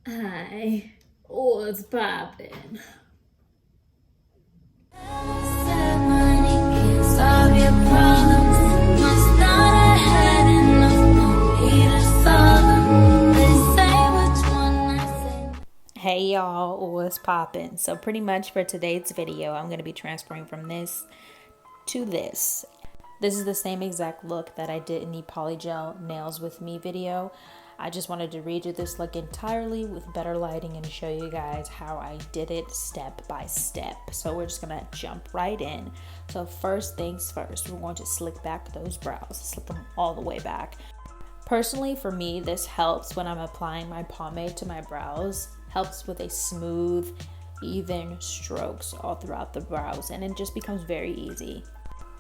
Hi, what's poppin'? Hey y'all, what's poppin'? So pretty much for today's video, I'm going to be transferring from this to this. This is the same exact look that I did in the polygel nails with me video. I just wanted to redo this look entirely with better lighting and show you guys how I did it step by step. So we're just gonna jump right in. So first things first, we're going to slick back those brows, slick them all the way back. Personally, for me, this helps when I'm applying my pomade to my brows, helps with a smooth, even strokes all throughout the brows, and it just becomes very easy.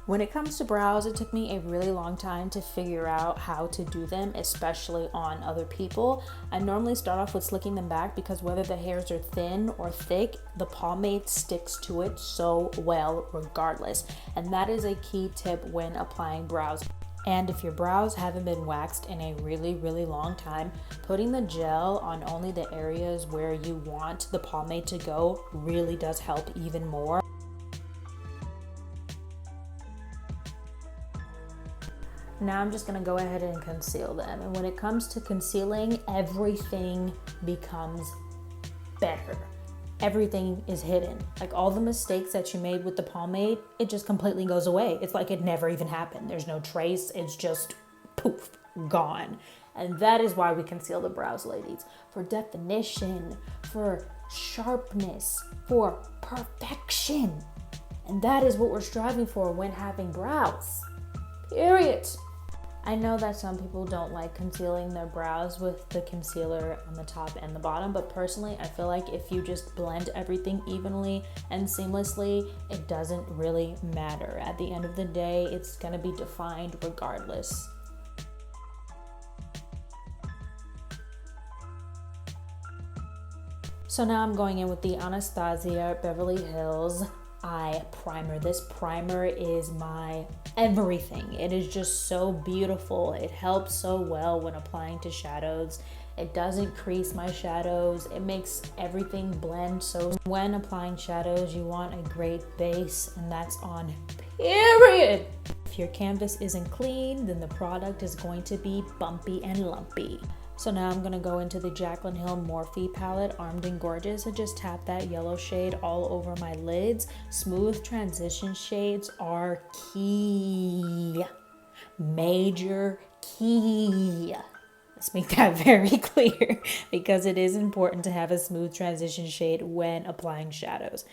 When it comes to brows, it took me a really long time to figure out how to do them, especially on other people. I normally start off with slicking them back because whether the hairs are thin or thick, the pomade sticks to it so well regardless. And that is a key tip when applying brows. And if your brows haven't been waxed in a really long time, putting the gel on only the areas where you want the pomade to go really does help even more. Now I'm just gonna go ahead and conceal them. And when it comes to concealing, everything becomes better. Everything is hidden. Like all the mistakes that you made with the pomade, it just completely goes away. It's like it never even happened. There's no trace. It's just poof, gone. And that is why we conceal the brows, ladies. For definition, for sharpness, for perfection. And that is what we're striving for when having brows. Period. I know that some people don't like concealing their brows with the concealer on the top and the bottom, but personally, I feel like if you just blend everything evenly and seamlessly, it doesn't really matter. At the end of the day, it's gonna be defined regardless. So now I'm going in with the Anastasia Beverly Hills eye primer. This primer is my everything. It is just so beautiful. It helps so well when applying to shadows. It doesn't crease my shadows. It makes everything blend. So when applying shadows, you want a great base, and that's on period. If your canvas isn't clean, then the product is going to be bumpy and lumpy. So now I'm gonna go into the Jaclyn Hill Morphe palette, Armed and Gorgeous, and just tap that yellow shade all over my lids. Smooth transition shades are key. Major key. Let's make that very clear because it is important to have a smooth transition shade when applying shadows.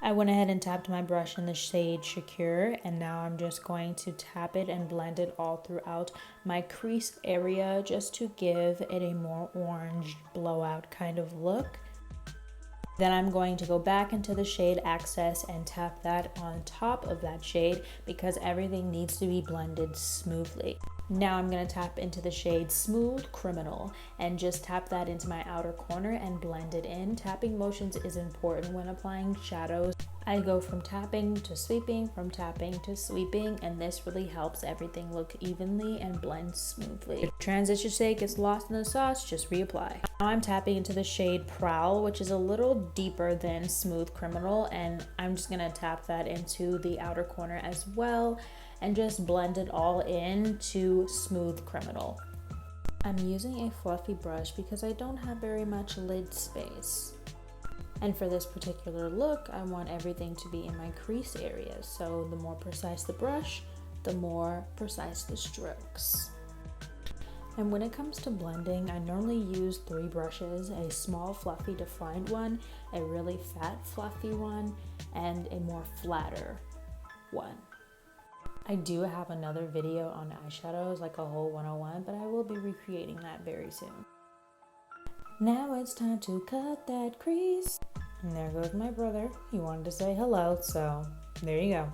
I went ahead and tapped my brush in the shade Secure, and now I'm just going to tap it and blend it all throughout my crease area just to give it a more orange blowout kind of look. Then I'm going to go back into the shade Access and tap that on top of that shade because everything needs to be blended smoothly. Now I'm going to tap into the shade Smooth Criminal and just tap that into my outer corner and blend it in. Tapping motions is important when applying shadows. I go from tapping to sweeping, from tapping to sweeping, and this really helps everything look evenly and blend smoothly. If transition shade gets lost in the sauce, just reapply. Now I'm tapping into the shade Prowl, which is a little deeper than Smooth Criminal, and I'm just gonna tap that into the outer corner as well and just blend it all in to Smooth Criminal. I'm using a fluffy brush because I don't have very much lid space. And for this particular look, I want everything to be in my crease area. So the more precise the brush, the more precise the strokes. And when it comes to blending, I normally use 3 brushes, a small fluffy defined one, a really fat fluffy one, and a more flatter one. I do have another video on eyeshadows, like a whole 101, but I will be recreating that very soon. Now it's time to cut that crease. And there goes my brother. He wanted to say hello, so there you go.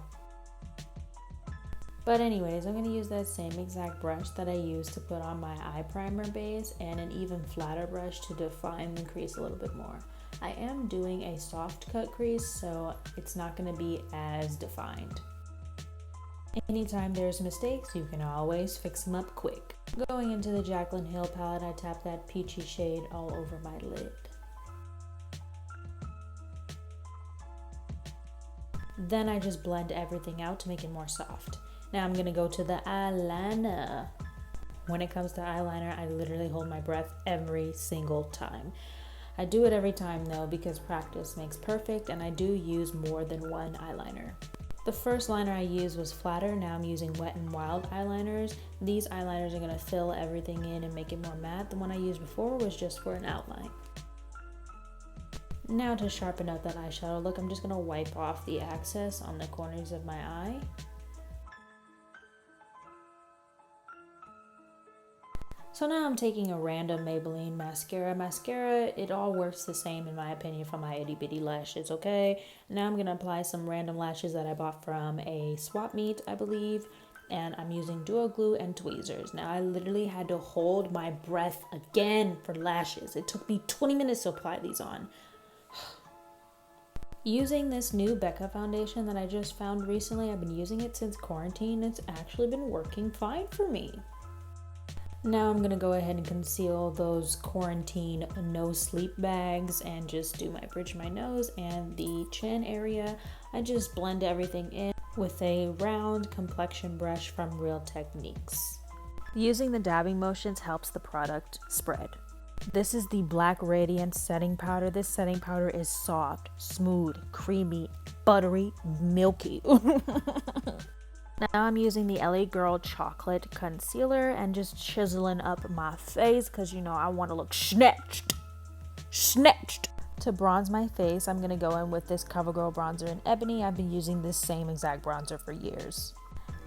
But anyways, I'm going to use that same exact brush that I used to put on my eye primer base and an even flatter brush to define the crease a little bit more. I am doing a soft cut crease, so it's not going to be as defined. Anytime there's mistakes, you can always fix them up quick. Going into the Jaclyn Hill palette, I tap that peachy shade all over my lid. Then I just blend everything out to make it more soft. Now I'm gonna go to the eyeliner. When it comes to eyeliner, I literally hold my breath every single time. I do it every time though because practice makes perfect, and I do use more than one eyeliner. The first liner I used was flatter. Now I'm using Wet n Wild eyeliners. These eyeliners are gonna fill everything in and make it more matte. The one I used before was just for an outline. Now to sharpen up that eyeshadow look, I'm just gonna wipe off the excess on the corners of my eye. So now I'm taking a random Maybelline mascara. Mascara, it all works the same in my opinion for my itty bitty lashes, okay? Now I'm going to apply some random lashes that I bought from a swap meet, I believe. And I'm using Duo Glue and tweezers. Now I literally had to hold my breath again for lashes. It took me 20 minutes to apply these on. Using this new Becca foundation that I just found recently, I've been using it since quarantine. It's actually been working fine for me. Now I'm gonna go ahead and conceal those quarantine no sleep bags and just do my bridge of my nose and the chin area. I just blend everything in with a round complexion brush from Real Techniques. Using the dabbing motions helps the product spread. This is the Black Radiance setting powder. This setting powder is soft, smooth, creamy, buttery, milky. Now I'm using the LA Girl Chocolate Concealer and just chiseling up my face because, you know, I want to look snatched. To bronze my face, I'm going to go in with this CoverGirl bronzer in Ebony. I've been using this same exact bronzer for years.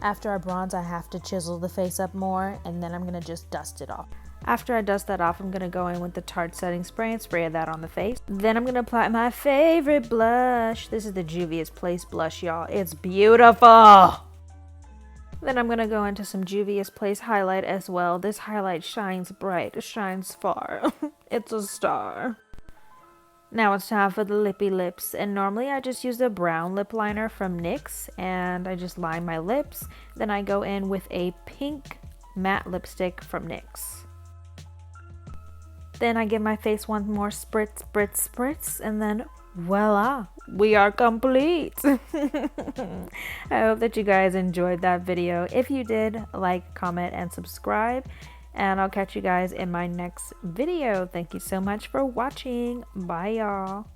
After I bronze, I have to chisel the face up more, and then I'm going to just dust it off. After I dust that off, I'm going to go in with the Tarte setting spray and spray that on the face. Then I'm going to apply my favorite blush. This is the Juvia's Place blush, y'all. It's beautiful. Then I'm going to go into some Juvia's Place highlight as well. This highlight shines bright, it shines far. It's a star. Now it's time for the lippy lips. And normally I just use a brown lip liner from NYX and I just line my lips. Then I go in with a pink matte lipstick from NYX. Then I give my face one more spritz, and then voila, we are complete. I hope that you guys enjoyed that video. If you did, like, comment, and subscribe, and I'll catch you guys in my next video. Thank you so much for watching. Bye, y'all.